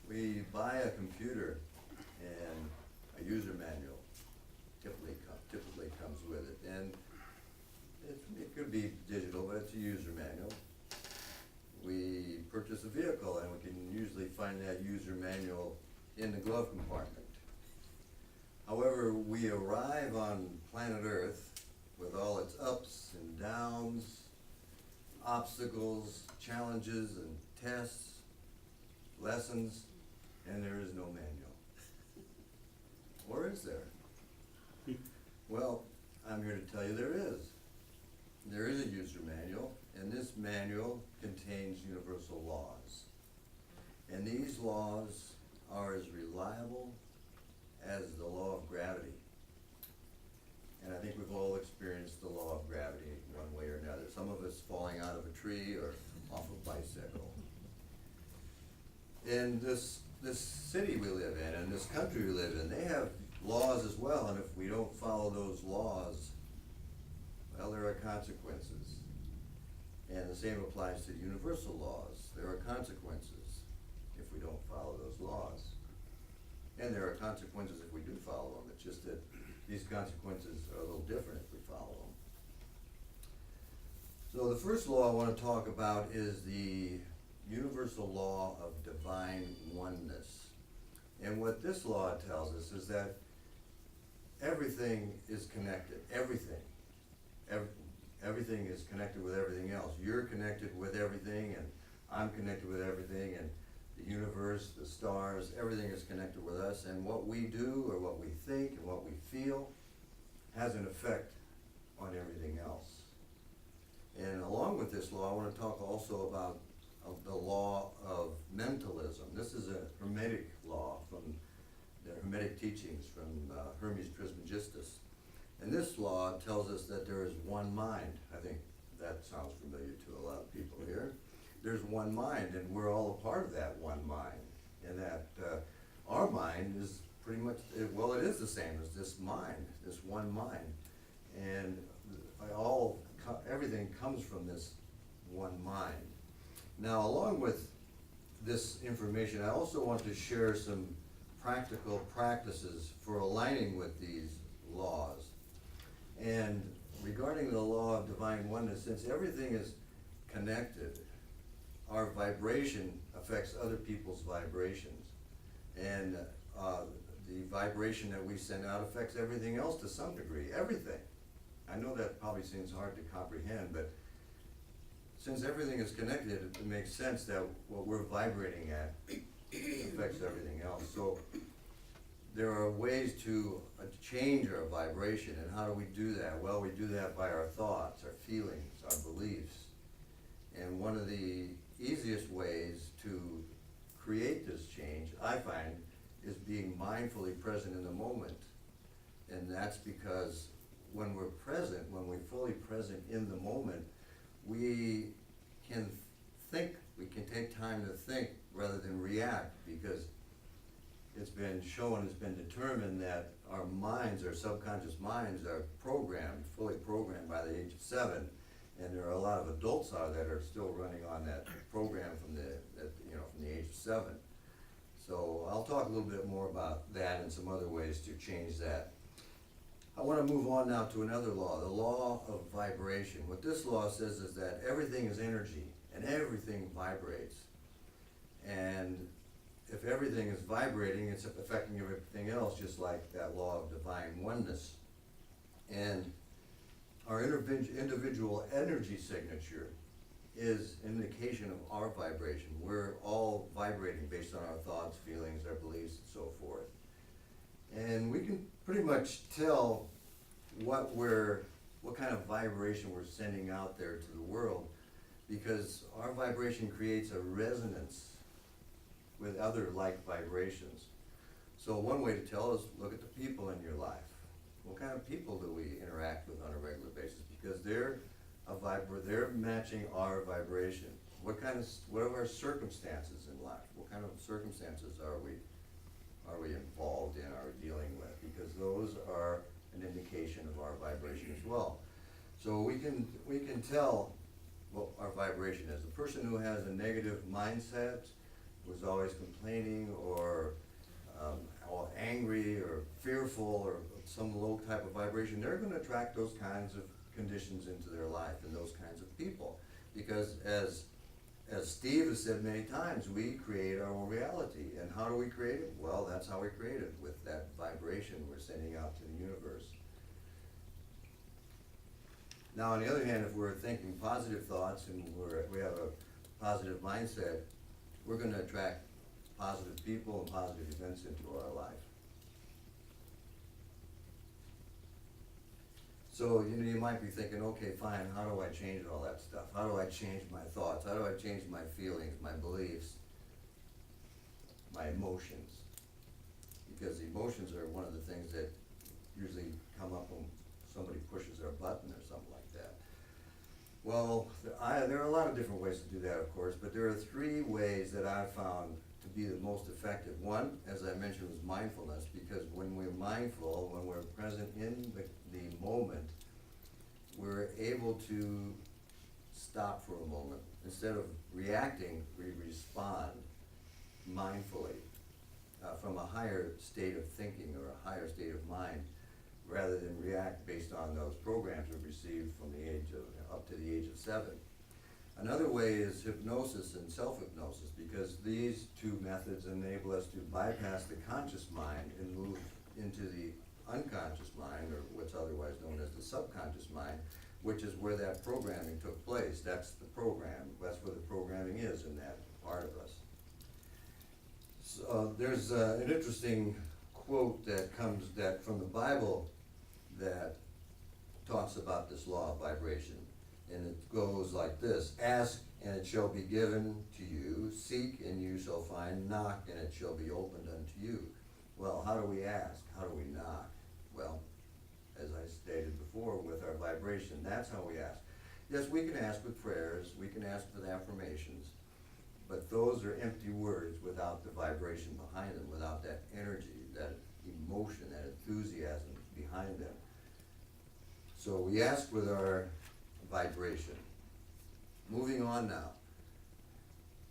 We buy a computer and a user manual typically comes with it. And it could be digital, but it's a user manual. We purchase a vehicle and we can usually find that user manual in the glove compartment. However, we arrive on planet Earth with all its ups and downs, obstacles, challenges and tests, lessons, and there is no manual. Or is there? Well, I'm here to tell you there is. There is a user manual, and this manual contains universal laws. And these laws are as reliable as the law of gravity. And I think we've all experienced the law of gravity one way or another. Some of us falling out of a tree or off a bicycle. In this city we live in, and this country we live in, they have laws as well, and if we don't follow those laws, well, there are consequences. And the same applies to universal laws. There are consequences if we don't follow those laws. And there are consequences if we do follow them. It's just that these consequences are a little different if we follow them. So the first law I want to talk about is the universal law of divine oneness. And what this law tells us is that everything is connected. Everything is connected with everything else. You're connected with everything, and I'm connected with everything, and the universe, the stars, everything is connected with us, and what we do or what we think and what we feel has an effect on everything else. And along with this law, I want to talk also about the law of mentalism. This is a Hermetic law from the Hermetic teachings from Hermes Trismegistus. And this law tells us that there is one mind. I think that sounds familiar to a lot of people here. There's one mind, and we're all a part of that one mind. And that our mind is pretty much, well, it is the same as this mind, this one mind. And everything comes from this one mind. Now, along with this information, I also want to share some practical practices for aligning with these laws. And regarding the law of divine oneness, since everything is connected, our vibration affects other people's vibrations. And the vibration that we send out affects everything else to some degree, everything. I know that probably seems hard to comprehend, but since everything is connected, it makes sense that what we're vibrating at affects everything else. So there are ways to change our vibration, and how do we do that? Well, we do that by our thoughts, our feelings, our beliefs. And one of the easiest ways to create this change, I find, is being mindfully present in the moment. And that's because when we're present, when we're fully present in the moment, we can think, we can take time to think rather than react, because it's been shown, it's been determined that our minds, our subconscious minds, are programmed, fully programmed by the age of 7. And there are a lot of adults out there that are still running on that program from the age of 7. So I'll talk a little bit more about that and some other ways to change that. I want to move on now to another law, the law of vibration. What this law says is that everything is energy and everything vibrates. And if everything is vibrating, it's affecting everything else, just like that law of divine oneness. And our individual energy signature is an indication of our vibration. We're all vibrating based on our thoughts, feelings, our beliefs, and so forth. And we can pretty much tell what kind of vibration we're sending out there to the world, because our vibration creates a resonance with other like vibrations. So one way to tell is look at the people in your life. What kind of people do we interact with on a regular basis? Because they're matching our vibration. What are our circumstances in life? What kind of circumstances are we involved in, are we dealing with? Because those are an indication of our vibration as well. So we can tell what our vibration is. The person who has a negative mindset, who's always complaining or angry or fearful or some low type of vibration, they're going to attract those kinds of conditions into their life and those kinds of people. Because as Steve has said many times, we create our own reality. And how do we create it? Well, that's how we create it, with that vibration we're sending out to the universe. Now, on the other hand, if we're thinking positive thoughts and we have a positive mindset, we're going to attract positive people and positive events into our life. So, you might be thinking, okay, fine, how do I change all that stuff? How do I change my thoughts? How do I change my feelings, my beliefs, my emotions? Because emotions are one of the things that usually come up when somebody pushes their button or something like that. Well, there are a lot of different ways to do that, of course, but there are 3 ways that I've found to be the most effective. One, as I mentioned, was mindfulness, because when we're mindful, when we're present in the moment, we're able to stop for a moment. Instead of reacting, we respond mindfully from a higher state of thinking or a higher state of mind, rather than react based on those programs we've received from the age of, up to the age of 7. Another way is hypnosis and self-hypnosis, because these 2 methods enable us to bypass the conscious mind and move into the unconscious mind, or what's otherwise known as the subconscious mind, which is where that programming took place. That's the program. That's where the programming is in that part of us. So, there's an interesting quote that comes from the Bible that talks about this law of vibration. And it goes like this: ask and it shall be given to you, seek and you shall find, knock and it shall be opened unto you. Well, how do we ask? How do we knock? Well, as I stated before, with our vibration, that's how we ask. Yes, we can ask with prayers, we can ask with affirmations, but those are empty words without the vibration behind them, without that energy, that emotion, that enthusiasm behind them. So we ask with our vibration. Moving on now.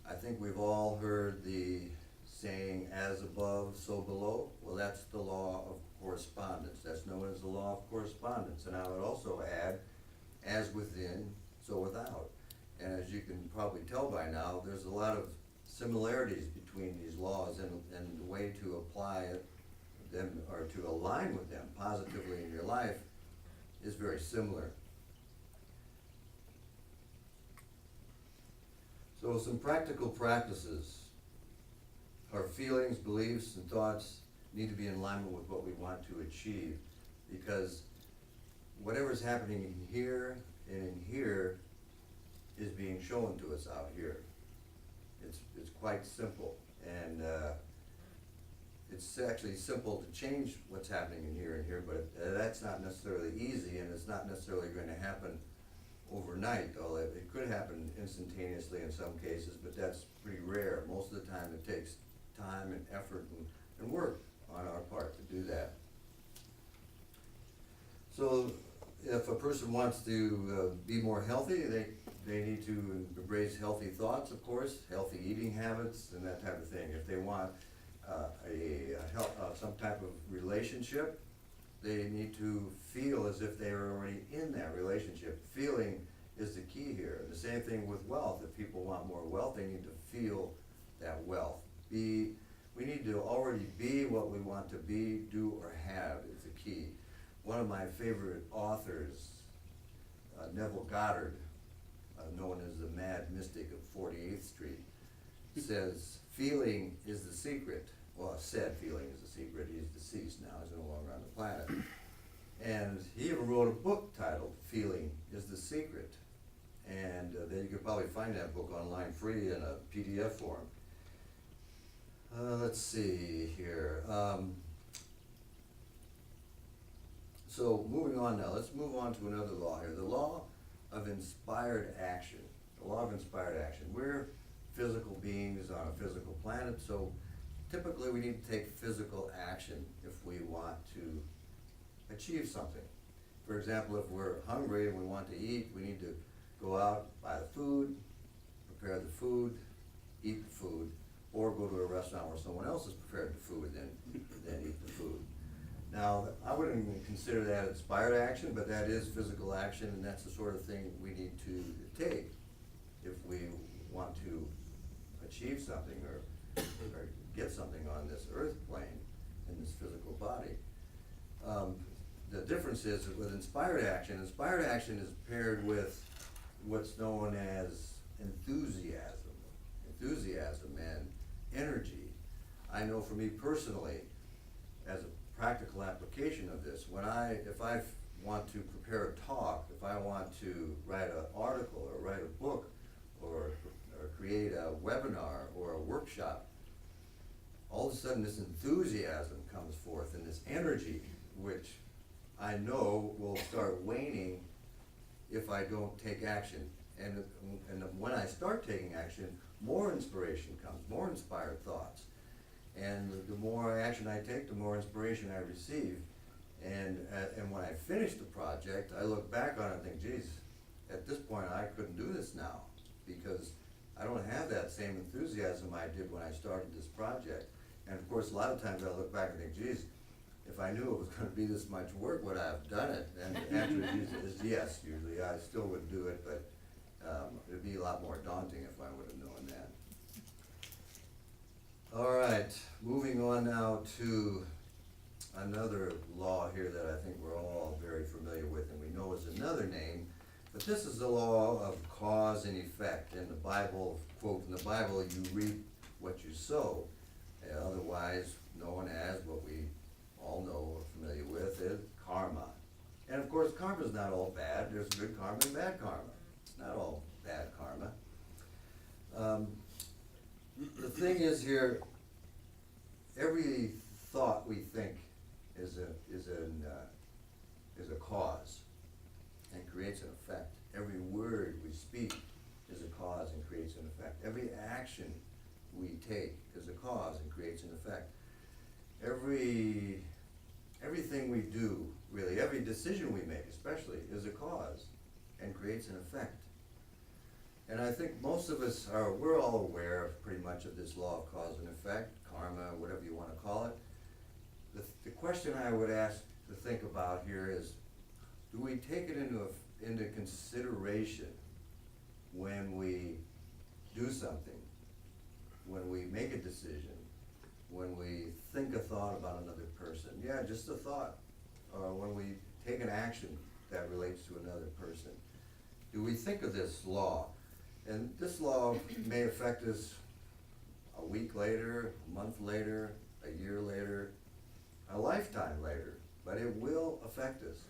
I think we've all heard the saying, as above, so below. Well, that's the law of correspondence. That's known as the law of correspondence. And I would also add, as within, so without. And as you can probably tell by now, there's a lot of similarities between these laws, and the way to apply them or to align with them positively in your life is very similar. So some practical practices. Our feelings, beliefs, and thoughts need to be in alignment with what we want to achieve, because whatever's happening in here and in here is being shown to us out here. It's quite simple, and it's actually simple to change what's happening in here and here, but that's not necessarily easy, and it's not necessarily going to happen overnight, although it could happen instantaneously in some cases, but that's pretty rare. Most of the time it takes time and effort and work on our part to do that. So if a person wants to be more healthy, they need to embrace healthy thoughts, of course, healthy eating habits, and that type of thing. If they want some type of relationship, they need to feel as if they are already in that relationship. Feeling is the key here. The same thing with wealth. If people want more wealth, they need to feel that wealth. We need to already be what we want to be, do, or have is the key. One of my favorite authors, Neville Goddard, known as the Mad Mystic of 48th Street, says, feeling is the secret. Well, said feeling is the secret. He's deceased now. He's no longer on the planet. And he even wrote a book titled Feeling is the Secret. And then you could probably find that book online free in a PDF form. Let's see here. So moving on now, let's move on to another law here. The law of inspired action. The law of inspired action. We're physical beings on a physical planet, so typically we need to take physical action if we want to achieve something. For example, if we're hungry and we want to eat, we need to go out, buy the food, prepare the food, eat the food, or go to a restaurant where someone else has prepared the food, then eat the food. Now, I wouldn't even consider that inspired action, but that is physical action, and that's the sort of thing we need to take if we want to achieve something or get something on this earth plane, in this physical body. The difference is that with inspired action is paired with what's known as enthusiasm and energy. I know for me personally, as a practical application of this, if I want to prepare a talk, if I want to write an article or write a book or create a webinar or a workshop, all of a sudden this enthusiasm comes forth and this energy, which I know will start waning if I don't take action. And when I start taking action, more inspiration comes, more inspired thoughts. And the more action I take, the more inspiration I receive. And when I finish the project, I look back on it and think, geez, at this point I couldn't do this now, because I don't have that same enthusiasm I did when I started this project. And of course, a lot of times I look back and think, geez, if I knew it was going to be this much work, would I have done it? And the answer is yes, usually. I still would do it, but it'd be a lot more daunting if I would have known that. All right, moving on now to another law here that I think we're all very familiar with, and we know is another name, but this is the law of cause and effect. In the Bible, quote, in the Bible, you reap what you sow, otherwise known as what we all know or familiar with is karma. And of course, karma is not all bad. There's good karma and bad karma. It's not all bad karma. The thing is here, every thought we think is a cause and creates an effect. Every word we speak is a cause and creates an effect. Every action we take is a cause and creates an effect. Everything we do, really, every decision we make especially, is a cause and creates an effect. And I think most of us we're all aware of pretty much of this law of cause and effect, karma, whatever you want to call it. The question I would ask to think about here is, do we take it into consideration when we do something, when we make a decision, when we think a thought about another person? Yeah, just a thought. Or when we take an action that relates to another person. Do we think of this law? And this law may affect us a week later, a month later, a year later, a lifetime later, but it will affect us.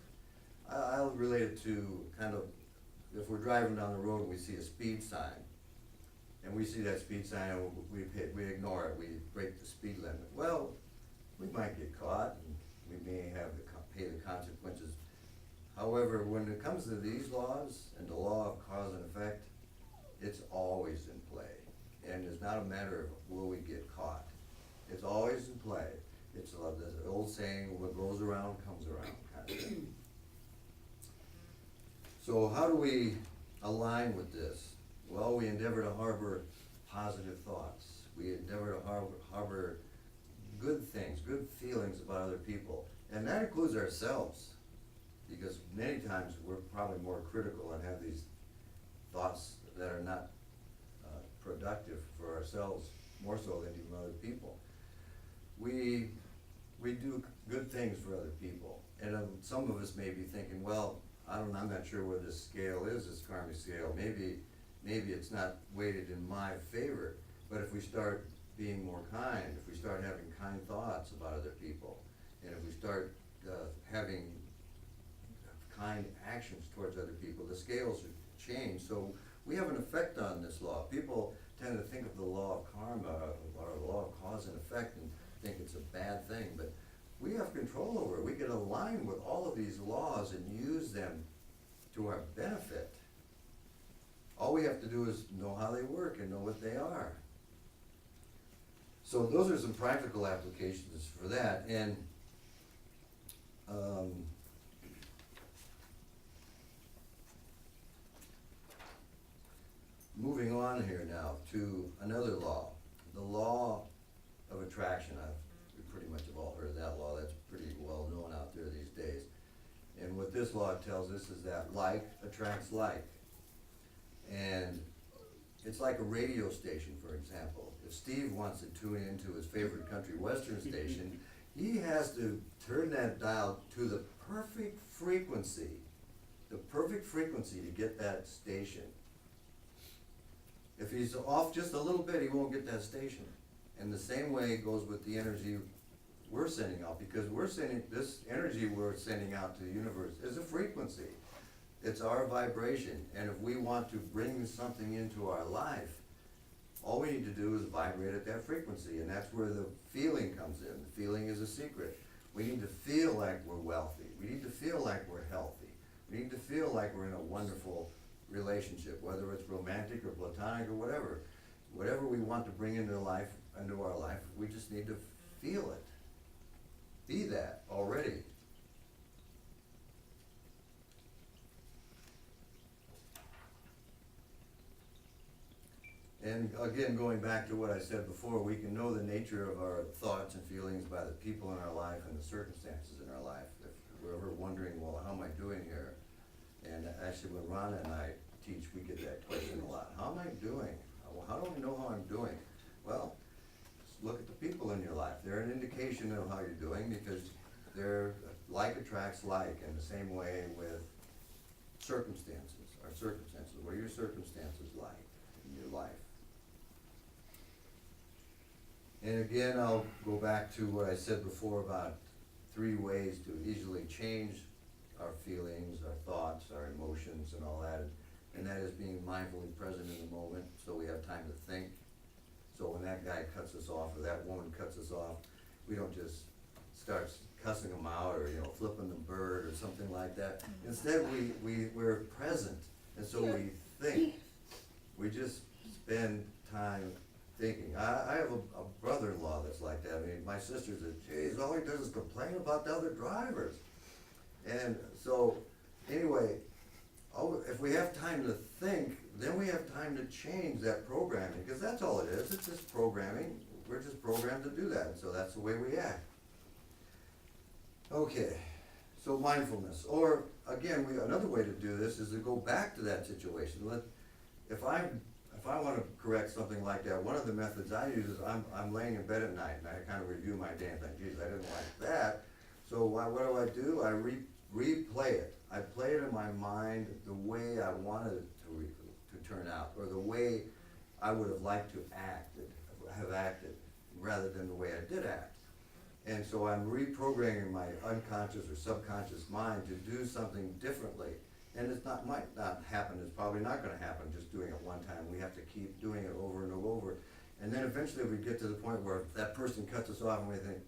I'll relate it to kind of, if we're driving down the road and we see a speed sign, and we see that speed sign and we ignore it, we break the speed limit. Well, we might get caught and we may have to pay the consequences. However, when it comes to these laws and the law of cause and effect, it's always in play. And it's not a matter of will we get caught. It's always in play. It's the old saying, what goes around comes around kind of thing. So how do we align with this? Well, we endeavor to harbor positive thoughts. We endeavor to harbor good things, good feelings about other people. And that includes ourselves, because many times we're probably more critical and have these thoughts that are not productive for ourselves, more so than even other people. We do good things for other people. And some of us may be thinking, well, I'm not sure where this scale is, this karmic scale. Maybe it's not weighted in my favor. But if we start being more kind, if we start having kind thoughts about other people, and if we start having kind actions towards other people, the scales should change. So we have an effect on this law. People tend to think of the law of karma or the law of cause and effect and think it's a bad thing, but we have control over it. We can align with all of these laws and use them to our benefit. All we have to do is know how they work and know what they are. So those are some practical applications for that. And law tells us is that like attracts like. And it's like a radio station, for example. If Steve wants to tune into his favorite country western station, he has to turn that dial to the perfect frequency to get that station. If he's off just a little bit, he won't get that station. And the same way it goes with the energy we're sending out, because this energy we're sending out to the universe is a frequency. It's our vibration, and if we want to bring something into our life, all we need to do is vibrate at that frequency, and that's where the feeling comes in. The feeling is a secret. We need to feel like we're wealthy. We need to feel like we're healthy. We need to feel like we're in a wonderful relationship, whether it's romantic or platonic or whatever. Whatever we want to bring into our life, we just need to feel it. Be that already. And again, going back to what I said before, we can know the nature of our thoughts and feelings by the people in our life and the circumstances in our life. If we're ever wondering, well, how am I doing here? And actually, when Rhonda and I teach, we get that question a lot. How am I doing? How do I know how I'm doing? Well, just look at the people in your life. They're an indication of how you're doing, because they're like attracts like, in the same way with circumstances. Our circumstances. What are your circumstances like in your life? And again, I'll go back to what I said before about 3 ways to easily change our feelings, our thoughts, our emotions, and all that. And that is being mindfully present in the moment, so we have time to think. So when that guy cuts us off, or that woman cuts us off, we don't just start cussing them out, or flipping the bird or something like that. Instead, we're present, and so we think. We just spend time thinking. I have a brother-in-law that's like that. I mean, my sister said, geez, all he does is complain about the other drivers. And so, anyway, if we have time to think, then we have time to change that programming, because that's all it is. It's just programming. We're just programmed to do that, and so that's the way we act. Okay, so mindfulness. Or, again, another way to do this is to go back to that situation. If I want to correct something like that, one of the methods I use is I'm laying in bed at night, and I kind of review my day and think, geez, I didn't like that. So what do? I replay it. I play it in my mind the way I wanted it to turn out, or the way I would have liked to have acted, rather than the way I did act. And so I'm reprogramming my unconscious or subconscious mind to do something differently. And might not happen, it's probably not gonna happen just doing it one time. We have to keep doing it over and over. And then eventually we get to the point where that person cuts us off and we think,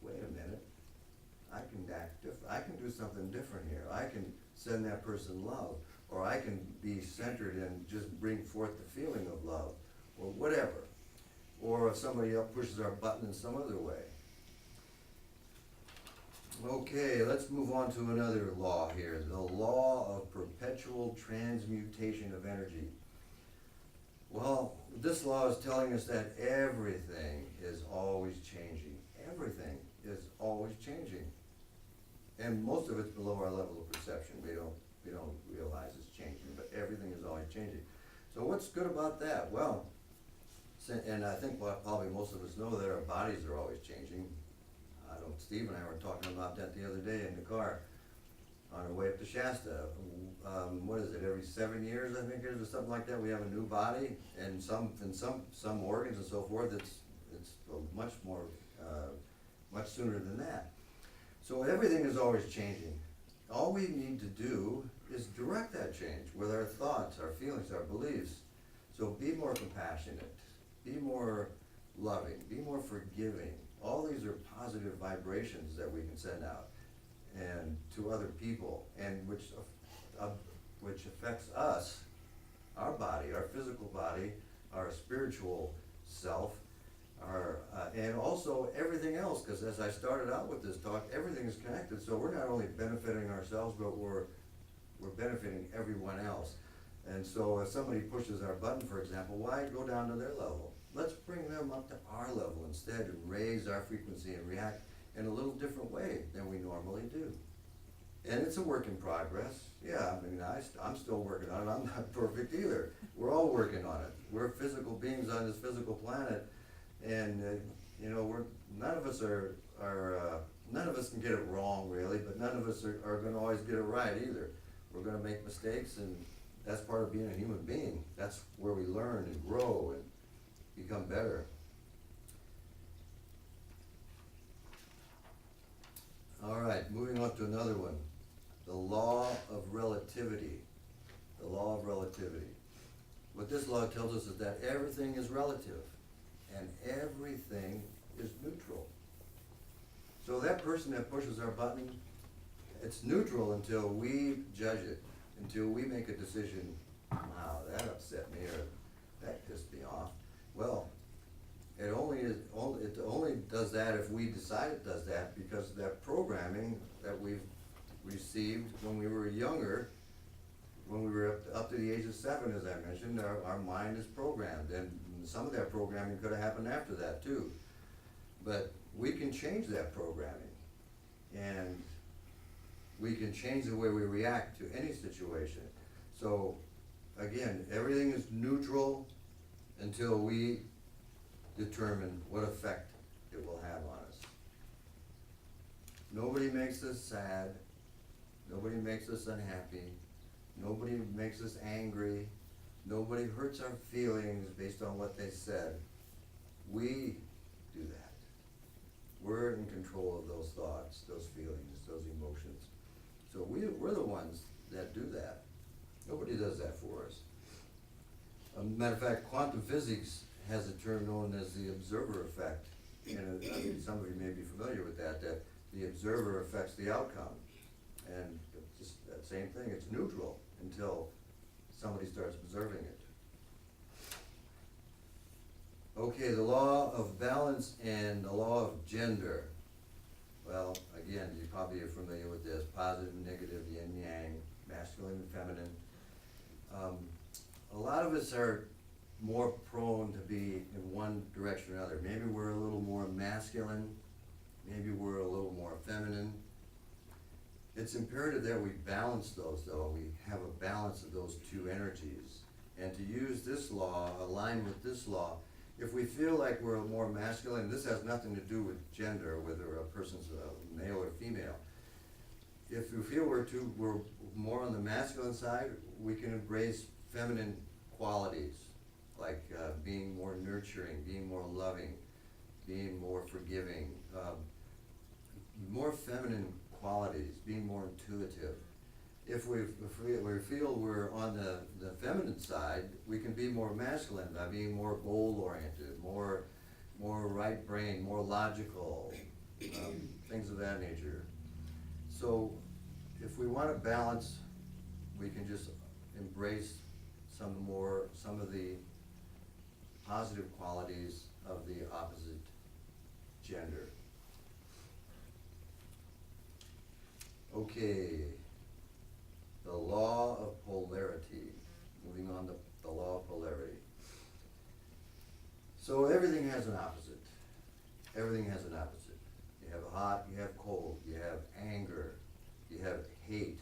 wait a minute, I can act different. I can do something different here. I can send that person love, or I can be centered and just bring forth the feeling of love, or whatever. Or if somebody else pushes our button in some other way. Okay, let's move on to another law here, the law of perpetual transmutation of energy. Well, this law is telling us that everything is always changing. Everything is always changing. And most of it's below our level of perception. We don't realize it's changing, but everything is always changing. So what's good about that? Well, and I think probably most of us know that our bodies are always changing. Steve and I were talking about that the other day in the car on our way up to Shasta. What is it, every 7 years, I think it is, or something like that, we have a new body, and some organs and so forth, it's much more, much sooner than that. So everything is always changing. All we need to do is direct that change with our thoughts, our feelings, our beliefs. So be more compassionate, be more loving, be more forgiving. All these are positive vibrations that we can send out and to other people, and which affects us, our body, our physical body, our spiritual self, and also everything else. Because as I started out with this talk, everything is connected. So we're not only benefiting ourselves, but we're benefiting everyone else. And so if somebody pushes our button, for example, why go down to their level? Let's bring them up to our level instead, and raise our frequency and react in a little different way than we normally do. And it's a work in progress. Yeah, I mean, I'm still working on it. I'm not perfect either. We're all working on it. We're physical beings on this physical planet, and you know, none of us none of us can get it wrong really, but none of us are going to always get it right either. We're going to make mistakes, and that's part of being a human being. That's where we learn and grow and become better. All right, moving on to another one. The law of relativity. The law of relativity. What this law tells us is that everything is relative and everything is neutral. So that person that pushes our button, it's neutral until we judge it, until we make a decision, wow, that upset me or that pissed me off. Well, it only does that if we decide it does that, because that programming that we've received when we were younger, when we were up to the age of 7, as I mentioned, our mind is programmed, and some of that programming could have happened after that too. But we can change that programming, and we can change the way we react to any situation. So again, everything is neutral until we determine what effect it will have on us. Nobody makes us sad. Nobody makes us unhappy. Nobody makes us angry. Nobody hurts our feelings based on what they said. We do that. We're in control of those thoughts, those feelings, those emotions. So we're the ones that do that. Nobody does that for us. Matter of fact, quantum physics has a term known as the observer effect. And I mean, some of you may be familiar with that the observer affects the outcome. And it's just that same thing, it's neutral until somebody starts observing it. Okay, the law of balance and the law of gender. Well, again, you probably are familiar with this: positive and negative, yin yang, masculine and feminine. A lot of us are more prone to be in one direction or another. Maybe we're a little more masculine, maybe we're a little more feminine. It's imperative that we balance those, though. We have a balance of those two energies. And to use this law, align with this law, if we feel like we're more masculine, this has nothing to do with gender, whether a person's male or female. If we feel we're more on the masculine side, we can embrace feminine qualities, like being more nurturing, being more loving, being more forgiving, more feminine qualities, being more intuitive. If we feel we're on the feminine side, we can be more masculine by being more goal-oriented, more right brain, more logical, things of that nature. So if we want to balance, we can just embrace some of the positive qualities of the opposite gender. Okay, the law of polarity. Moving on to the law of polarity. So everything has an opposite. Everything has an opposite. You have hot, you have cold, you have anger, you have hate,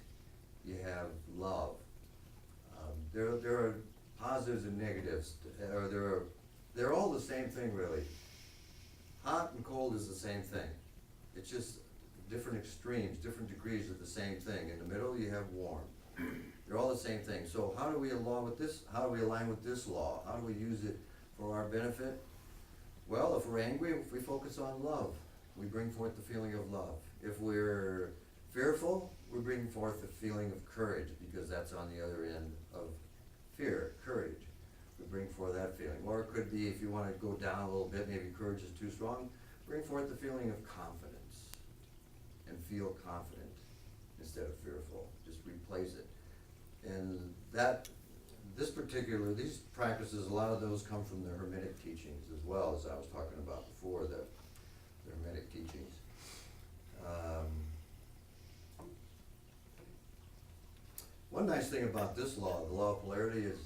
you have love. There are positives and negatives, or they're all the same thing really. Hot and cold is the same thing. It's just different extremes, different degrees of the same thing. In the middle you have warm. They're all the same thing. So how do we align with this? How do we align with this law? How do we use it for our benefit? Well, if we're angry, if we focus on love, we bring forth the feeling of love. If we're fearful, we bring forth the feeling of courage, because that's on the other end of fear, courage. We bring forth that feeling. Or it could be, if you want to go down a little bit, maybe courage is too strong, bring forth the feeling of confidence and feel confident instead of fearful. Just replace it. And these practices, a lot of those come from the Hermetic teachings as well, as I was talking about before, the Hermetic teachings. One nice thing about this law, the law of polarity, is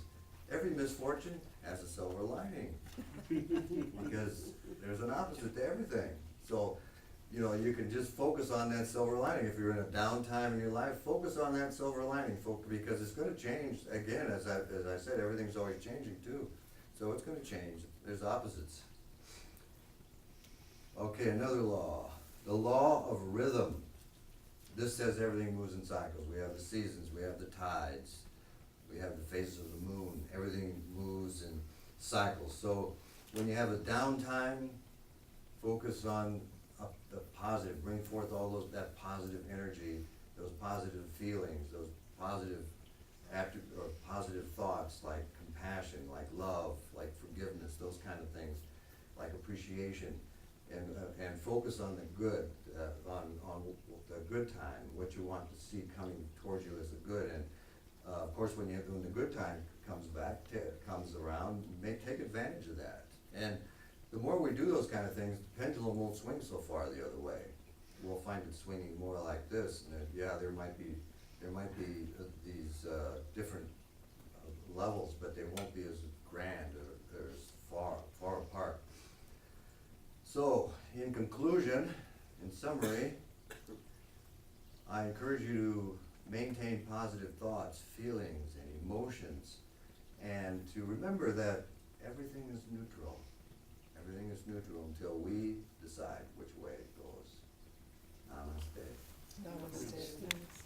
every misfortune has a silver lining, because there's an opposite to everything. So you know, you can just focus on that silver lining. If you're in a downtime in your life, focus on that silver lining, because it's gonna change. Again, as I said, everything's always changing too. So it's gonna change. There's opposites. Okay, another law. The law of rhythm. This says everything moves in cycles. We have the seasons, we have the tides, we have the phases of the moon. Everything moves in cycles. So when you have a downtime, focus on the positive. Bring forth all that positive energy, those positive feelings, those positive positive thoughts, like compassion, like love, like forgiveness, those kind of things, like appreciation, and focus on the good, on the good time, what you want to see coming towards you as the good. And of course, when the good time comes around, take advantage of that. And the more we do those kind of things, the pendulum won't swing so far the other way. We'll find it swinging more like this, and there might be these different levels, but they won't be as grand or as far apart. So, in conclusion, in summary, I encourage you to maintain positive thoughts, feelings, and emotions, and to remember that everything is neutral. Everything is neutral until we decide which way it goes. Namaste. Namaste.